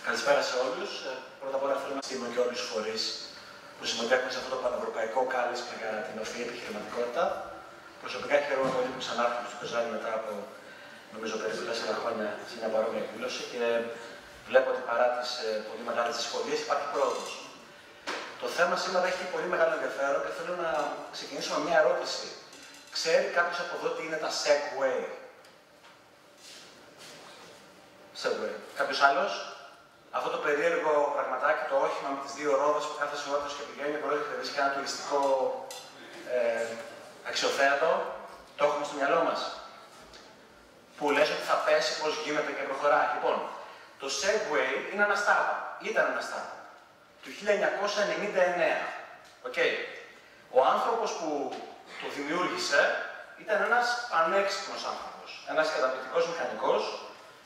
Καλησπέρα σε όλους. Πρώτα απ' όλα θέλω να στείλω και όλους τους φορείς που συμμετέχουν σε αυτό το πανευρωπαϊκό κάλεσμα για την ορθή επιχειρηματικότητα. Προσωπικά χαίρομαι πολύ που ξανάρχομαι στο Κοζάνι μετά από νομίζω περίπου 4 χρόνια σε μια παρόμοια εκδήλωση και βλέπω ότι παρά τις πολύ μεγάλες δυσκολίες υπάρχει πρόοδος. Το θέμα σήμερα έχει πολύ μεγάλο ενδιαφέρον και θέλω να ξεκινήσω με μια ερώτηση. Ξέρει κάποιος από εδώ τι είναι τα Segway? Segway. Κάποιος άλλος? Αυτό το περίεργο πραγματάκι, το όχημα με τις δύο ρόδες που κάθε όρθιος και πηγαίνει, πρόκειται να βρίσκει ένα τουριστικό αξιοθέατο, το έχουμε στο μυαλό μας. Που λες ότι θα πέσει, πώς γίνεται και προχωράει. Λοιπόν, το Segway είναι ένα startup. Ήταν ένα startup. Του 1999. Okay. Ο άνθρωπος που το δημιούργησε ήταν ένας πανέξυπνος άνθρωπος. Ένας καταπληκτικός μηχανικός,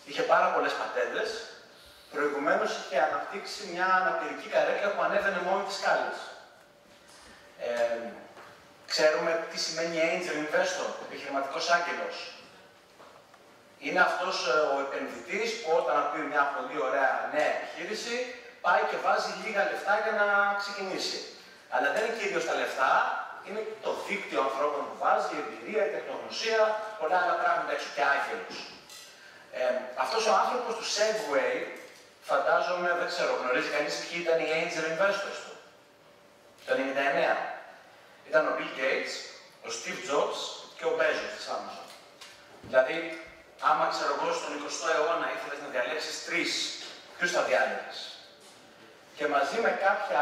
είχε πάρα πολλές πατέντες. Προηγουμένως είχε αναπτύξει μια αναπηρική καρέκλα που ανέβαινε μόνη τις σκάλες. Ξέρουμε τι σημαίνει Angel Investor, επιχειρηματικός άγγελος. Είναι αυτός ο επενδυτής που όταν ακούει μια πολύ ωραία νέα επιχείρηση, πάει και βάζει λίγα λεφτά για να ξεκινήσει. Αλλά δεν είναι κυρίως τα λεφτά, είναι το δίκτυο ανθρώπων που βάζει, η εμπειρία, η τεχνογνωσία, πολλά άλλα πράγματα έξω και άγγελος. Αυτός ο άνθρωπος του Segway, φαντάζομαι, δεν ξέρω, γνωρίζει κανείς ποιοι ήταν οι Angel Investors του. Το 1999. Ήταν ο Bill Gates, ο Steve Jobs και ο Bezos της Amazon. Δηλαδή, άμα ξέρω εγώ στον 20ο αιώνα ήθελες να διαλέξεις τρεις, ποιους θα διάλεγες? Και μαζί με κάποια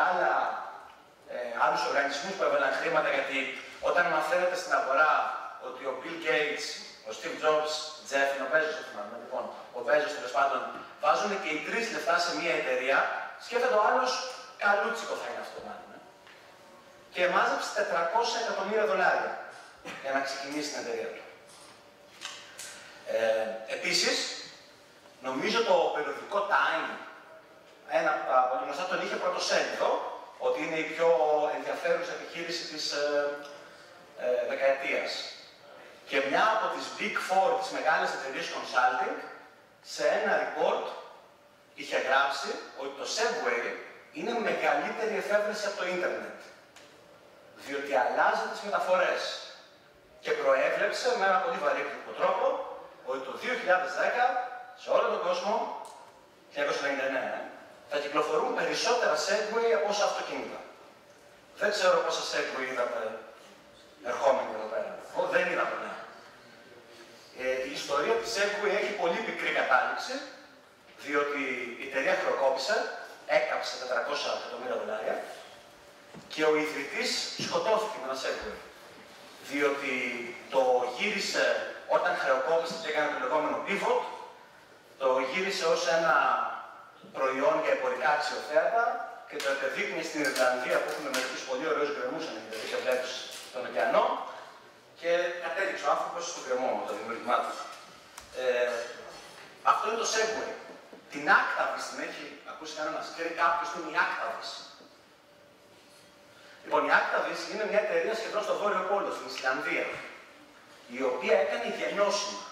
άλλους οργανισμούς που έβαλαν χρήματα, γιατί όταν μαθαίνετε στην αγορά ότι ο Bill Gates, ο Steve Jobs, Jeff είναι ο Bezos, λοιπόν, ο Bezos τέλος πάντων, βάζουν και οι τρεις λεφτά σε μία εταιρεία, σκέφτεται ο άλλος, καλούτσικο θα είναι αυτό μάλλον. Και μάζεψε $400 εκατομμύρια για να ξεκινήσει την εταιρεία του. Επίσης, νομίζω το περιοδικό Time, ένα από τα πολύ γνωστά, τον είχε πρωτοσέλιδο, ότι είναι η πιο ενδιαφέρουσα επιχείρηση της δεκαετίας. Και μια από τις Big Four, τις μεγάλες εταιρείες consulting, σε ένα report είχε γράψει ότι το Segway είναι μεγαλύτερη εφεύρεση από το ίντερνετ. Διότι αλλάζει τις μεταφορές. Και προέβλεψε με ένα πολύ βαρύγδουπο τρόπο ότι το 2010 σε όλο τον κόσμο, 1999, θα κυκλοφορούν περισσότερα Segway από όσα αυτοκίνητα. Δεν ξέρω πόσα Segway είδατε ερχόμενοι εδώ πέρα. Δεν είδα πολλά. Η ιστορία της Segway έχει πολύ πικρή κατάληξη, διότι η εταιρεία χρεοκόπησε, έκαψε $400 εκατομμύρια και ο ιδρυτής σκοτώθηκε με ένα Segway. Διότι το γύρισε όταν χρεοκόπησε και έκανε το λεγόμενο pivot, το γύρισε ως ένα προϊόν για εμπορικά αξιοθέατα και το επεδείκνυε στην Ιρλανδία που έχουμε μερικούς πολύ ωραίους γκρεμούς, αν έχετε δει και βλέπεις τον ωκεανό, και κατέληξε ο άνθρωπος στον γκρεμό με το δημιουργημά του. Αυτό είναι το Segway. Την Actavis την έχει ακούσει κανένας? Ξέρει κάποιος τι είναι η Actavis? Λοιπόν, η Actavis είναι μια εταιρεία σχεδόν στο Βόρειο Πόλο, στην Ισλανδία, η οποία έκανε γενώσιμα.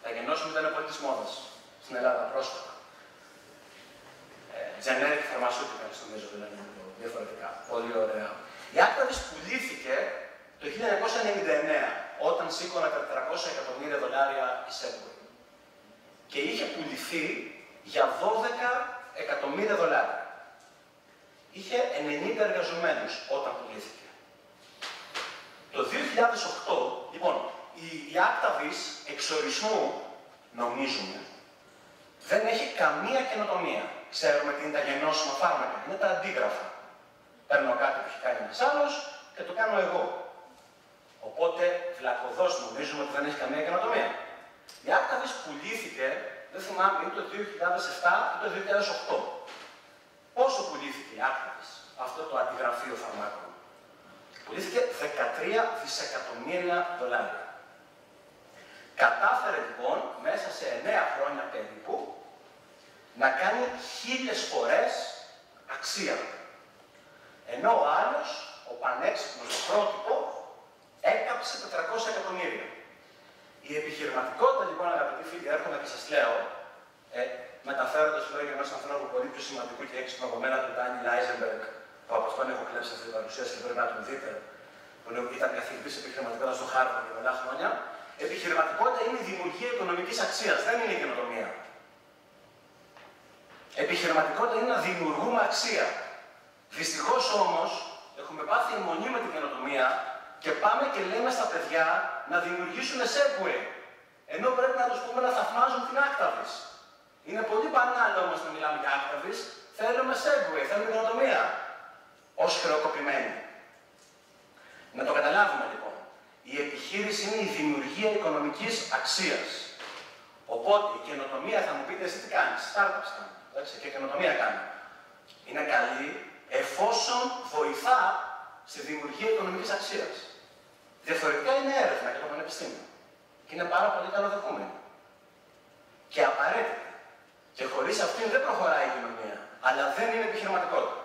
Τα γενώσιμα ήταν πολύ της μόδας στην Ελλάδα πρόσφατα. Generic pharmaceuticals, νομίζω, δηλαδή, διαφορετικά. Πολύ ωραία. Η Actavis πουλήθηκε το 1999, όταν σήκωνε τα $400 εκατομμύρια η Segway. Και είχε πουληθεί για $12 εκατομμύρια. Είχε 90 εργαζομένους όταν πουλήθηκε. Το 2008, λοιπόν, η Actavis εξορισμού, νομίζουμε, δεν έχει καμία καινοτομία. Ξέρουμε τι είναι τα γενώσιμα φάρμακα, είναι τα αντίγραφα. Παίρνω κάτι που έχει κάνει ένας άλλος και το κάνω εγώ. Οπότε, βλακωδώς νομίζουμε ότι δεν έχει καμία καινοτομία. Η Actavis πουλήθηκε, δεν θυμάμαι, ή το 2007 ή το 2008. Πόσο πουλήθηκε η Actavis, αυτό το αντιγραφείο φαρμάκων? Πουλήθηκε $13 δισεκατομμύρια. Κατάφερε λοιπόν μέσα σε 9 χρόνια περίπου να κάνει 1000 φορές αξία. Ενώ ο άλλος, ο πανέξυπνος, το πρότυπο, έκαψε $400 εκατομμύρια. Η επιχειρηματικότητα λοιπόν, αγαπητοί φίλοι, έρχομαι και σας λέω, μεταφέροντας λόγια ενός ανθρώπου πολύ πιο σημαντικού και έξυπνου από μένα, του Ντάνιελ Άιζενμπεργκ, που από αυτόν έχω κλέψει αυτή την παρουσίαση και πρέπει να τον δείτε, που ήταν καθηγητής επιχειρηματικότητας στο Χάρβαρντ για πολλά χρόνια. Επιχειρηματικότητα είναι η δημιουργία οικονομικής αξίας, δεν είναι η καινοτομία. Επιχειρηματικότητα είναι να δημιουργούμε αξία. Δυστυχώς όμως, έχουμε πάθει αιμονή με την καινοτομία και πάμε και λέμε στα παιδιά να δημιουργήσουν Segway. Ενώ πρέπει να τους πούμε να θαυμάζουν την Actavis. Είναι πολύ μπανάλο όμως να μιλάμε για Actavis. Θέλουμε Segway, θέλουμε καινοτομία. Ως χρεοκοπημένοι. Να το καταλάβουμε λοιπόν. Η επιχείρηση είναι η δημιουργία οικονομικής αξίας. Οπότε η καινοτομία θα μου πείτε εσύ τι κάνεις. Startups κάνει. Και καινοτομία κάνει. Είναι καλή εφόσον βοηθά στη δημιουργία οικονομικής αξίας. Διαφορετικά είναι έρευνα για το πανεπιστήμιο. Και είναι πάρα πολύ καλοδεχούμενη. Και απαραίτητη. Και χωρίς αυτήν δεν προχωράει η κοινωνία. Αλλά δεν είναι επιχειρηματικότητα.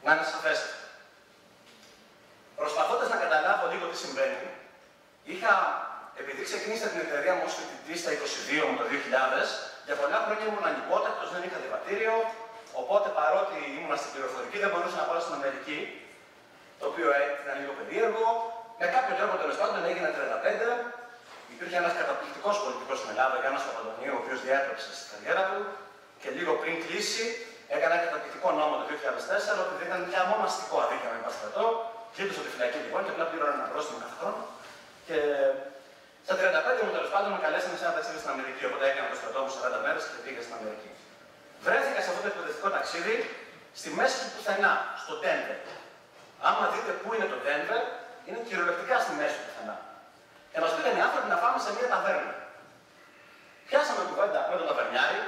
Να είναι σαφέστατο. Προσπαθώντας να καταλάβω λίγο τι συμβαίνει, επειδή ξεκίνησα την εταιρεία μου ως φοιτητής στα 22 μου το 2000, για πολλά χρόνια ήμουν ανυπότακτος, δεν είχα διαβατήριο, οπότε παρότι ήμουν στην πληροφορική δεν μπορούσα να πάω στην Αμερική, το οποίο ήταν λίγο περίεργο. Με κάποιο τρόπο τέλος πάντων έγινα 35. Υπήρχε ένας καταπληκτικός πολιτικός στην Ελλάδα, Γιάννος Παπαντονίου, ο οποίος διέτρεψε στη καριέρα του και λίγο πριν κλείσει έκανε ένα καταπληκτικό νόμο το 2004 ότι δεν ήταν πια μόνο αστικό αδίκημα με παστρατό. Κλείτωσα τη φυλακή λοιπόν και απλά πλήρωνα ένα πρόστιμο κάθε χρόνο. Και στα 35 μου τέλος πάντων με καλέσανε σε ένα ταξίδι στην Αμερική. Οπότε έκανα το στρατό μου 40 μέρες και πήγα στην Αμερική. Βρέθηκα σε αυτό το εκπαιδευτικό ταξίδι στη μέση του πουθενά, στο Denver. Άμα δείτε πού είναι το Denver, είναι κυριολεκτικά στη μέση του πουθενά. Και μας πήγαν οι άνθρωποι να πάμε σε μια ταβέρνα. Πιάσαμε κουβέντα με τον ταβερνιάρη,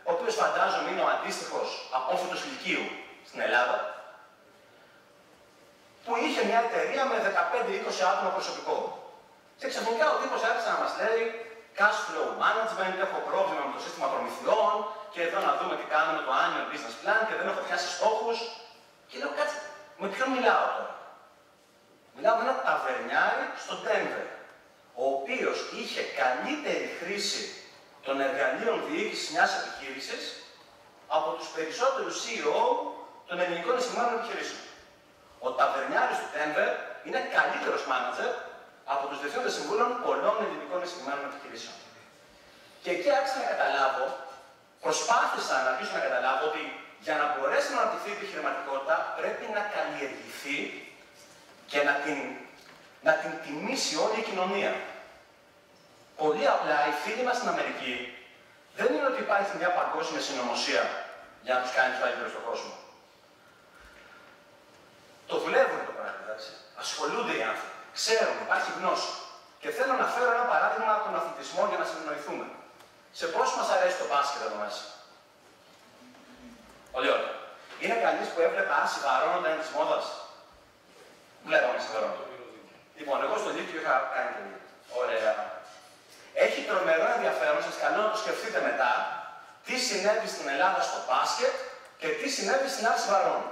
ο οποίος φαντάζομαι είναι ο αντίστοιχος απόφοιτος λυκείου στην Ελλάδα, που είχε μια εταιρεία με 15-20 άτομα προσωπικό. Και ξαφνικά ο τύπος άρχισε να μας λέει cash flow management, έχω πρόβλημα με το σύστημα προμηθειών και εδώ να δούμε τι κάνουμε το annual business plan και δεν έχω πιάσει στόχους. Και λέω κάτσε, με ποιον μιλάω τώρα. Μιλάω με έναν ταβερνιάρη στο Denver, ο οποίος είχε καλύτερη χρήση των εργαλείων διοίκησης μιας επιχείρησης από τους περισσότερους CEO των ελληνικών εισηγμένων επιχειρήσεων. Ο ταβερνιάρης του Denver είναι καλύτερος μάνατζερ από τους διευθύνοντες συμβούλων πολλών ελληνικών εισηγμένων επιχειρήσεων. Και εκεί άρχισα να καταλάβω, προσπάθησα να αρχίσω να καταλάβω ότι για να μπορέσει να αναπτυχθεί η επιχειρηματικότητα πρέπει να καλλιεργηθεί και να την τιμήσει όλη η κοινωνία. Πολύ απλά οι φίλοι μας στην Αμερική δεν είναι ότι υπάρχει μια παγκόσμια συνωμοσία για να τους κάνει τους καλύτερους στον κόσμο. Το δουλεύουν το πράγμα, εντάξει. Ασχολούνται οι άνθρωποι. Ξέρουν, υπάρχει γνώση. Και θέλω να φέρω ένα παράδειγμα από τον αθλητισμό για να συνεννοηθούμε. Σε πόσους μας αρέσει το μπάσκετ εδώ μέσα. Πολύ ωραία. Είναι κανείς που έβλεπε Άρση Βαρών όταν είναι της μόδας. Βλέπαμε σε Βαρών. Λοιπόν, εγώ στο Λύκειο είχα κάνει το Λύκειο. Ωραία. Έχει τρομερό ενδιαφέρον, σας καλώ να το σκεφτείτε μετά, τι συνέβη στην Ελλάδα στο μπάσκετ και τι συνέβη στην Άρση Βαρών.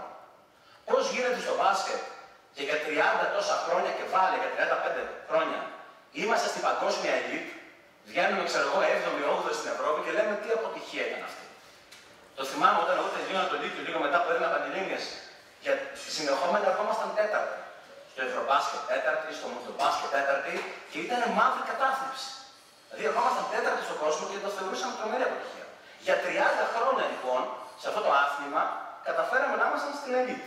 Πώς γίνεται στο μπάσκετ και για 30 τόσα χρόνια και βάλε για 35 χρόνια είμαστε στην παγκόσμια ελίτ, βγαίνουμε, ξέρω εγώ, 7η, 8η στην Ευρώπη και λέμε τι αποτυχία ήταν αυτή. Το θυμάμαι όταν εγώ τελείωνα το Λύκειο, λίγο μετά που έδινα Πανελλήνιες, για συνεχόμενα ερχόμασταν τέταρτη. Στο Ευρωμπάσκετ τέταρτη, στο Μουντομπάσκετ τέταρτη και ήταν μαύρη κατάθλιψη. Δηλαδή ερχόμασταν τέταρτη στον κόσμο και το θεωρούσαμε τρομερή αποτυχία. Για 30 χρόνια λοιπόν, σε αυτό το άθλημα, καταφέραμε να ήμασταν στην ελίτ.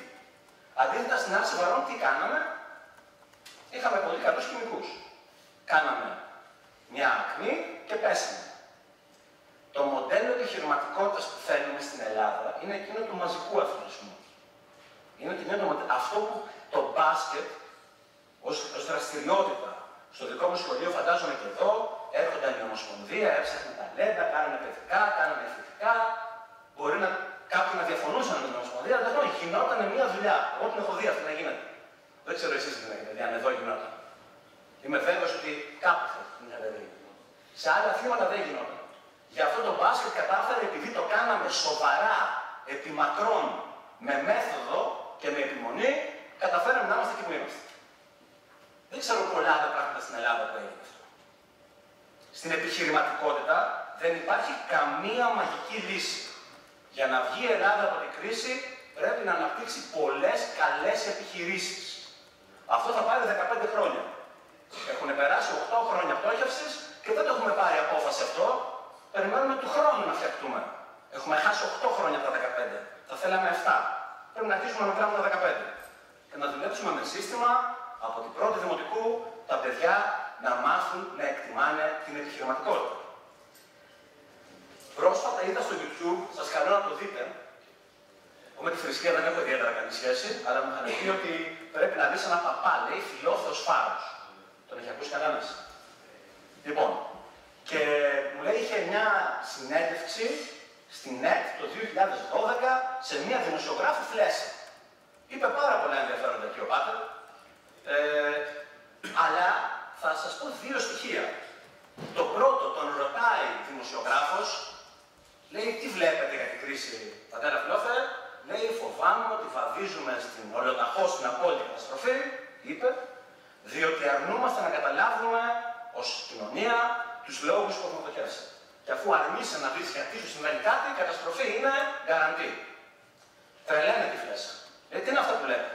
Αντίθετα στην Άρση Βαρών τι κάναμε, είχαμε πολύ καλούς χημικούς. Κάναμε μια ακμή και πέσαμε. Το μοντέλο επιχειρηματικότητας που θέλουμε στην Ελλάδα είναι εκείνο του μαζικού αθλητισμού. Είναι αυτό που το μπάσκετ ως δραστηριότητα στο δικό μου σχολείο, φαντάζομαι και εδώ, έρχονταν η Ομοσπονδία, έψαχναν ταλέντα, κάνανε παιδικά, κάνανε εθνικά. Μπορεί να κάποιοι να διαφωνούσαν με την Ομοσπονδία, αλλά δεν γινόταν μια δουλειά. Εγώ την έχω δει αυτή να γίνεται. Δεν ξέρω εσείς τι λέγεται, αν εδώ γινόταν. Είμαι βέβαιος ότι κάπου θα την είχατε δει. Σε άλλα αθλήματα δεν γινόταν. Γι' αυτό το μπάσκετ κατάφερε, επειδή το κάναμε σοβαρά, επιμακρών, με μέθοδο και με επιμονή, καταφέραμε να είμαστε εκεί που είμαστε. Δεν ξέρω πολλά άλλα πράγματα στην Ελλάδα που έγινε αυτό. Στην επιχειρηματικότητα δεν υπάρχει καμία μαγική λύση. Για να βγει η Ελλάδα από την κρίση, πρέπει να αναπτύξει πολλές καλές επιχειρήσεις. Αυτό θα πάρει 15 χρόνια. Έχουν περάσει 8 χρόνια πτώχευσης και δεν το έχουμε πάρει απόφαση αυτό. Περιμένουμε του χρόνου να φτιαχτούμε. Έχουμε χάσει 8 χρόνια από τα 15. Θα θέλαμε 7. Πρέπει να αρχίσουμε να κάνουμε τα 15. Και να δουλέψουμε με σύστημα από την πρώτη δημοτικού τα παιδιά να μάθουν να εκτιμάνε την επιχειρηματικότητα. Πρόσφατα είδα στο YouTube, σας καλώ να το δείτε. Εγώ με τη θρησκεία δεν έχω ιδιαίτερα καλή σχέση, αλλά μου είχαν πει ότι πρέπει να δεις ένα παπά, λέει Φιλόθεος Φάρος. Τον έχει ακούσει κανένας? Λοιπόν, και μου λέει είχε μια συνέντευξη στην ΕΚ το 2012 σε μια δημοσιογράφου Φλέσσα. Είπε πάρα πολλά ενδιαφέροντα εκεί ο Πάτερ, αλλά θα σας πω δύο στοιχεία. Το πρώτο, τον ρωτάει δημοσιογράφος, λέει τι βλέπετε για την κρίση, πατέρα Φιλόθε? Λέει φοβάμαι ότι βαδίζουμε στην ολοταχώς στην απόλυτη καταστροφή, είπε, διότι αρνούμαστε να καταλάβουμε ως κοινωνία τους λόγους που έχουμε φτωχεύσει. Και αφού αρνείσαι να δεις γιατί σου συμβαίνει κάτι, η καταστροφή είναι γκαραντή. Τρελαίνε τη Φλέσσα. Τι είναι αυτό που λέτε?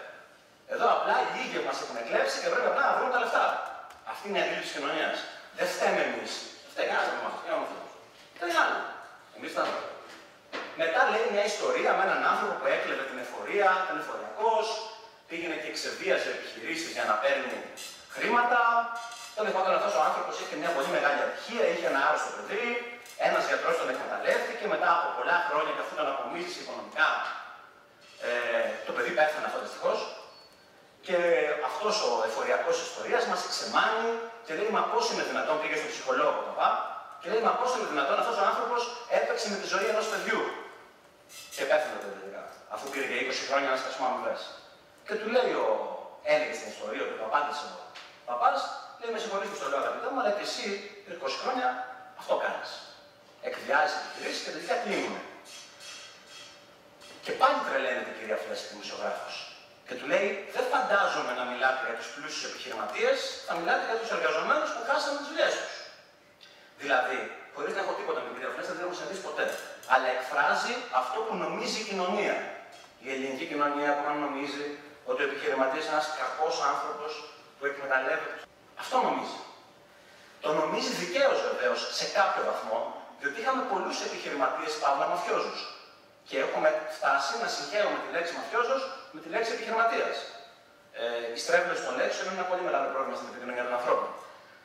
Εδώ απλά οι λίγοι μας έχουν εκλέψει και πρέπει απλά να βρούμε τα λεφτά. Αυτή είναι η αντίληψη της κοινωνίας. Δεν φταίμε εμείς. Δεν φταίει κανένας από εμάς. Φταίει άλλο. Εμείς τα άνθρωποι. Μετά λέει μια ιστορία με έναν άνθρωπο που έκλεβε την εφορία, ήταν εφοριακός, πήγαινε και εξεβίαζε επιχειρήσεις για να παίρνει χρήματα. Τέλος πάντων, αυτός ο άνθρωπος είχε μια πολύ μεγάλη ατυχία, είχε ένα άρρωστο παιδί, ένας γιατρός τον εκμεταλλεύτηκε, μετά από πολλά χρόνια και αφού τον απομίζησε οικονομικά, το παιδί πέθανε αυτό δυστυχώς. Και αυτός ο εφοριακός ιστορίας μας εξεμάνει και λέει: μα πώς είναι δυνατόν, πήγε στον ψυχολόγο παπά, και λέει: μα πώς είναι δυνατόν αυτός ο άνθρωπος έπαιξε με τη ζωή ενός παιδιού. Και πέθανε τελικά, αφού πήρε για 20 χρόνια να σκασμό αμοιβές. Και του λέει έλεγε στην ιστορία ότι το απάντησε ο παπάς, λέει: με συγχωρείς που στο λέω αγαπητέ μου, αλλά και εσύ 20 χρόνια αυτό κάνεις. Εκβιάζεις επιχειρήσεις και τελικά κλείνουμε. Και πάλι τρελαίνεται η κυρία Φλέσσα, δημοσιογράφος. Και του λέει: δεν φαντάζομαι να μιλάτε για τους πλούσιους επιχειρηματίες, θα μιλάτε για τους εργαζομένους που χάσανε τις δουλειές τους. Δηλαδή, χωρίς να έχω τίποτα με την κυρία Φλέσσα, δεν έχω συναντήσει ποτέ. Αλλά εκφράζει αυτό που νομίζει η κοινωνία. Η ελληνική κοινωνία που νομίζει ότι ο επιχειρηματίας είναι ένας κακός άνθρωπος που εκμεταλλεύεται. Αυτό νομίζει. Το νομίζει δικαίως βεβαίως σε κάποιο βαθμό, διότι είχαμε πολλούς επιχειρηματίες παύλα μαφιόζους. Και έχουμε φτάσει να συγχαίουμε τη λέξη μαφιόζος με τη λέξη επιχειρηματίας. Η στρέβλωση των λέξεων είναι ένα πολύ μεγάλο πρόβλημα στην επικοινωνία των ανθρώπων.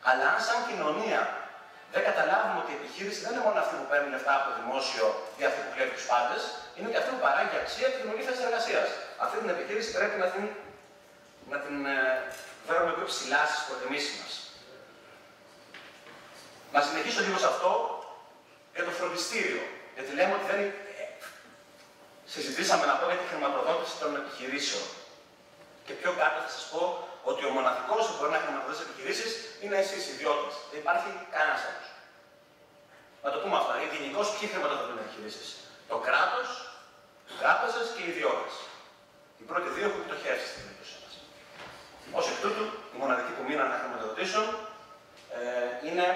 Αλλά αν σαν κοινωνία δεν καταλάβουμε ότι η επιχείρηση δεν είναι μόνο αυτή που παίρνει λεφτά από το δημόσιο ή αυτή που κλέβει τους πάντες, είναι και αυτή που παράγει αξία και δημιουργεί θέσεις εργασίας. Αυτή την επιχείρηση πρέπει να την φέρουμε πιο ψηλά στις προτιμήσεις μας. Να συνεχίσω λίγο σε αυτό για το φροντιστήριο. Γιατί λέμε ότι δεν είναι. Συζητήσαμε να πω για τη χρηματοδότηση των επιχειρήσεων. Και πιο κάτω θα σας πω ότι ο μοναδικός που μπορεί να χρηματοδοτήσει επιχειρήσεις είναι εσείς, οι ιδιώτες. Δεν υπάρχει κανένας άλλος. Να το πούμε αυτά. Γενικώς ποιοι χρηματοδοτούν επιχειρήσεις? Το κράτος, οι τράπεζες και οι ιδιώτες. Οι πρώτοι δύο έχουν πτωχεύσει στην περίπτωση μας. Ως εκ τούτου, οι μοναδικοί που μείναν να χρηματοδοτήσουν είναι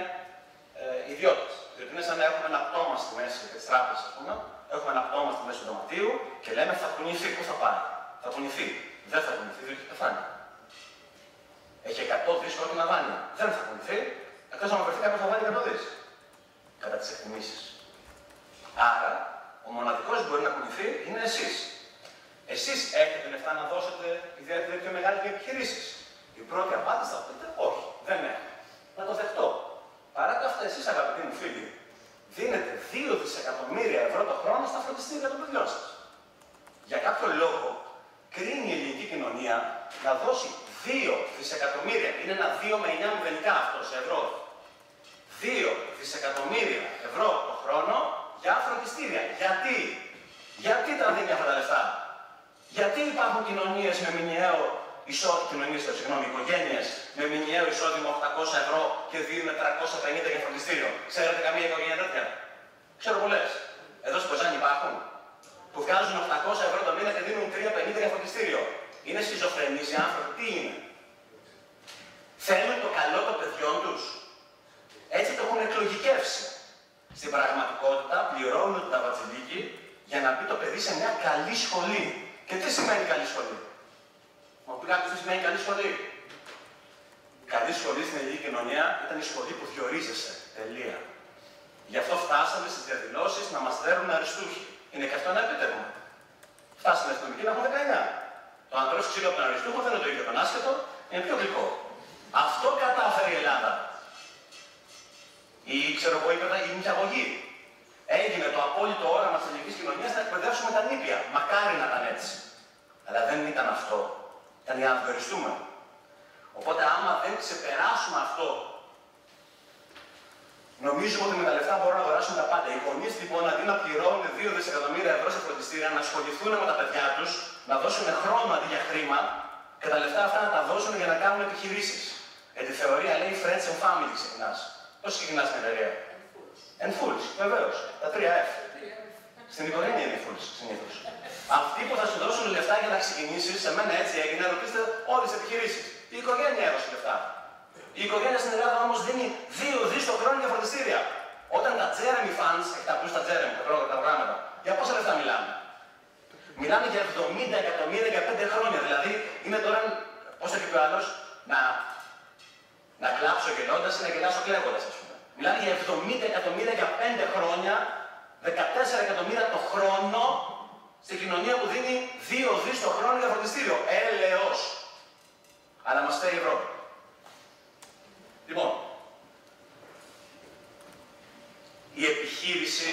οι ιδιώτες. Διότι είναι σαν να έχουμε ένα πτώμα στη μέση της τράπεζας, ας πούμε. Έχουμε ένα πτώμα στη μέση του δωματίου και λέμε θα κουνηθεί. Πού θα πάει? Θα κουνηθεί. Δεν θα κουνηθεί, διότι πεθάνει. Έχει 100 δις κόκκινα δάνεια. Δεν θα κουνηθεί, εκτός αν βρεθεί κάποιος να βάλει 100 δις. Κατά τις εκτιμήσεις. Άρα, ο μοναδικός που μπορεί να κουνηθεί είναι εσείς. Εσείς έχετε λεφτά να δώσετε ιδιαίτερα πιο μεγάλες επιχειρήσεις? Η πρώτη απάντηση θα πείτε όχι, δεν έχω. Να το δεχτώ. Παρά τα αυτά, εσείς αγαπητοί μου φίλοι, δίνετε 2 δισεκατομμύρια ευρώ το χρόνο στα φροντιστήρια των παιδιών σας. Για κάποιο λόγο, κρίνει η ελληνική κοινωνία να δώσει 2 δισεκατομμύρια, είναι ένα 2 με 9 μηδενικά αυτό σε ευρώ, 2 δισεκατομμύρια ευρώ το χρόνο για φροντιστήρια. Γιατί τα δίνει αυτά τα λεφτά? Γιατί υπάρχουν κοινωνίες με μηνιαίο οικογένειες με μηνιαίο εισόδημα 800 ευρώ και δίνουν 350 για φροντιστήριο? Ξέρετε καμία οικογένεια τέτοια? Ξέρω πολλές. Εδώ στην Κοζάνη υπάρχουν. Που βγάζουν 800 ευρώ το μήνα και δίνουν 350 για φροντιστήριο. Είναι σχιζοφρενείς οι άνθρωποι? Τι είναι? Θέλουν το καλό των παιδιών τους? Έτσι το έχουν εκλογικεύσει. Στην πραγματικότητα πληρώνουν τα βατζιλίκι για να μπει το παιδί σε μια καλή σχολή. Και τι σημαίνει καλή σχολή? Μου πει κάποιος τι σημαίνει καλή σχολή? Καλή σχολή στην ελληνική κοινωνία ήταν η σχολή που διορίζεσαι. Τελεία. Γι' αυτό φτάσαμε στις διαδηλώσεις να μας δέρουν αριστούχοι. Είναι και αυτό ένα επίτευγμα. Φτάσαμε στην αστυνομική να έχουμε 19. Το να τρώσει ξύλο από τον αριστούχο δεν είναι το ίδιο τον άσχετο, είναι πιο γλυκό. Αυτό κατάφερε η Ελλάδα. Η νηπιαγωγή. Έγινε το απόλυτο όραμα της ελληνικής κοινωνίας να εκπαιδεύσουμε τα νήπια. Μακάρι να ήταν έτσι. Αλλά δεν ήταν αυτό. Ήταν για να διοριστούμε. Οπότε, άμα δεν ξεπεράσουμε αυτό, νομίζουμε ότι με τα λεφτά μπορούν να αγοράσουν τα πάντα. Οι γονείς λοιπόν, αντί να πληρώνουν 2 δισεκατομμύρια ευρώ σε φροντιστήρια, να ασχοληθούν με τα παιδιά τους, να δώσουν χρόνο αντί για χρήμα και τα λεφτά αυτά να τα δώσουν για να κάνουν επιχειρήσεις. Γιατί η θεωρία λέει friends and family ξεκινάς. Πώς ξεκινάς την εταιρεία? And fools, βεβαίως. Τα 3F. Στην οικογένεια είναι οι fools συνήθως. Αυτοί που θα σου δώσουν λεφτά για να ξεκινήσεις, σε μένα έτσι έγινε, ρωτήστε όλες τις επιχειρήσεις. Η οικογένεια έδωσε λεφτά. Η οικογένεια στην Ελλάδα όμως δίνει 2 δις το χρόνο για φροντιστήρια. Όταν τα Jeremy Funds, έχετε ακούσει τα Jeremy, τα προγράμματα, για πόσα λεφτά μιλάμε? Μιλάμε για 70 εκατομμύρια για 5 χρόνια. Δηλαδή είναι τώρα, πώς θα πει ο άλλος, να κλάψω γελώντας ή να γελάσω κλαίγοντας, ας πούμε. Μιλάμε για 70 εκατομμύρια για 5 χρόνια, 14 εκατομμύρια το χρόνο στην κοινωνία που δίνει 2 δις το χρόνο για φροντιστήριο. Έλεος. Αλλά μας φταίει η Ευρώπη. Λοιπόν, η επιχείρηση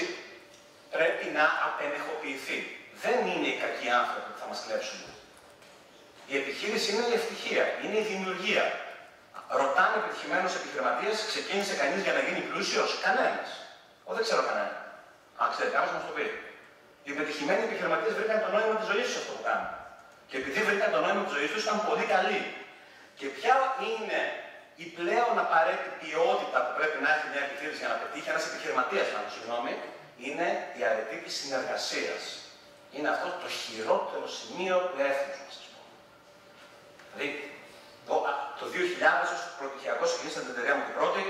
πρέπει να απενεχοποιηθεί. Δεν είναι οι κακοί άνθρωποι που θα μας κλέψουν. Η επιχείρηση είναι η ευτυχία, είναι η δημιουργία. Ρωτάνε επιτυχημένους επιχειρηματίες, ξεκίνησε κανείς για να γίνει πλούσιος? Κανένας. Εγώ δεν ξέρω κανένα. Αν ξέρει κάποιος να μας το πει. Οι επιτυχημένοι επιχειρηματίες βρήκαν το νόημα της ζωής τους αυτό που κάνουν. Και επειδή βρήκαν το νόημα της ζωής τους, ήταν πολύ καλοί. Και ποια είναι η πλέον απαραίτητη ποιότητα που πρέπει να έχει μια επιχείρηση για να πετύχει, ένας επιχειρηματίας, συγγνώμη, είναι η αρετή της συνεργασίας. Είναι αυτό το χειρότερο σημείο του έθνους μας, ας πούμε. Δηλαδή, το 2000 ως πρωτοχειακός ξεκίνησα την εταιρεία μου την πρώτη,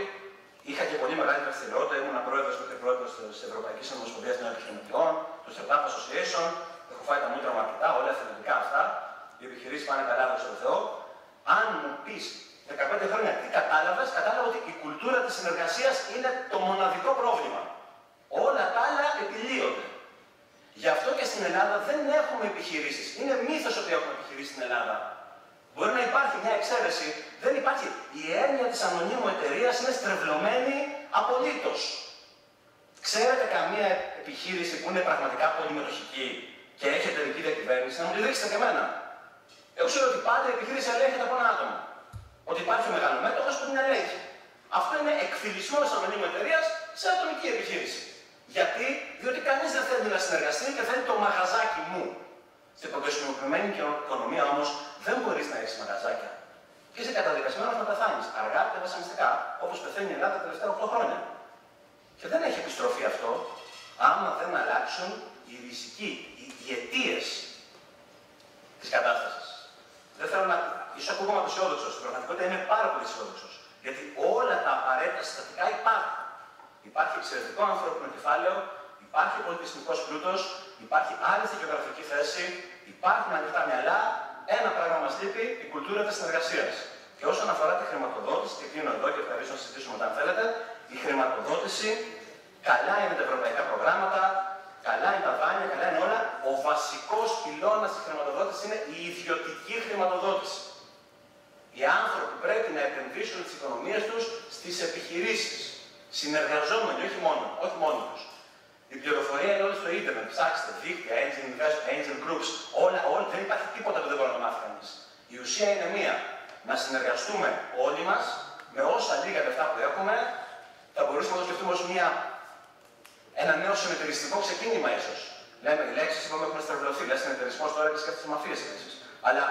είχα και πολύ μεγάλη δραστηριότητα, ήμουν πρόεδρος της Ευρωπαϊκής Ομοσπονδίας Νέων Επιχειρηματιών, του Startup Association, έχω φάει τα μούτρα μου αρκετά, όλα εθελοντικά αυτά, οι επιχειρήσεις πάνε καλά, δόξα τω Θεώ. Αν μου πεις 15 χρόνια τι κατάλαβες, κατάλαβα ότι η κουλτούρα της συνεργασίας είναι το μοναδικό πρόβλημα. Όλα τα άλλα επιλύονται. Γι' αυτό και στην Ελλάδα δεν έχουμε επιχειρήσεις. Είναι μύθος ότι έχουμε επιχειρήσεις στην Ελλάδα. Μπορεί να υπάρχει μια εξαίρεση, δεν υπάρχει. Η έννοια της ανωνύμου εταιρείας είναι στρεβλωμένη απολύτως. Ξέρετε καμία επιχείρηση που είναι πραγματικά πολυμετοχική και έχει εταιρική διακυβέρνηση? Να μου τη δείξετε και εμένα. Εγώ ξέρω ότι πάντα η επιχείρηση ελέγχεται από ένα άτομο. Ότι υπάρχει ο μεγαλομέτωχος που την ελέγχει. Αυτό είναι εκφυλισμός ανωνύμου εταιρείας σε ατομική επιχείρηση. Γιατί? Διότι κανείς δεν θέλει να συνεργαστεί και θέλει το μαγαζάκι μου. Στην παγκοσμιοποιημένη οικονομία όμως δεν μπορείς να έχεις μαγαζάκια. Και είσαι καταδικασμένος να πεθάνεις. Αργά και βασανιστικά, όπως πεθαίνει η Ελλάδα τα τελευταία 8 χρόνια. Και δεν έχει επιστροφή αυτό, άμα δεν αλλάξουν οι αιτίες της κατάστασης. Δεν θέλω να. Ίσως ακούγομαι απεσιόδοξος. Στην πραγματικότητα είμαι πάρα πολύ αισιόδοξος. Γιατί όλα τα απαραίτητα συστατικά υπάρχουν. Υπάρχει εξαιρετικό ανθρώπινο κεφάλαιο, υπάρχει πολιτισμικός πλούτος, υπάρχει άριστη γεωγραφική θέση, υπάρχουν ανοιχτά μυαλά. Ένα πράγμα μας λείπει, η κουλτούρα της συνεργασίας. Και όσον αφορά τη χρηματοδότηση, και κλείνω εδώ και ευχαριστώ να συζητήσουμε όταν θέλετε, η χρηματοδότηση, καλά είναι τα ευρωπαϊκά προγράμματα, καλά είναι τα δάνεια, καλά είναι όλα. Ο βασικός πυλώνας της χρηματοδότησης είναι η ιδιωτική χρηματοδότηση. Οι άνθρωποι πρέπει να επενδύσουν τις οικονομίες τους στις επιχειρήσεις. Συνεργαζόμενοι, όχι μόνοι τους. Η πληροφορία είναι όλη στο ίντερνετ. Ψάξτε, δίκτυα, angel investment, angel groups, όλα, δεν υπάρχει τίποτα που δεν μπορεί να το μάθει κανείς. Η ουσία είναι μία. Να συνεργαστούμε όλοι μας με όσα λίγα λεφτά που έχουμε. Θα μπορούσαμε να το σκεφτούμε ως ένα νέο συνεταιριστικό ξεκίνημα, ίσως. Λέμε, οι λέξεις είπαμε έχουν στρεβλωθεί. Λες συνεταιρισμός τώρα και σκέφτεσαι μαφίες επίσης. Αλλά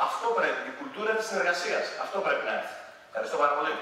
αυτό πρέπει, η κουλτούρα της συνεργασίας. Αυτό πρέπει να έρθει. Ευχαριστώ πάρα πολύ.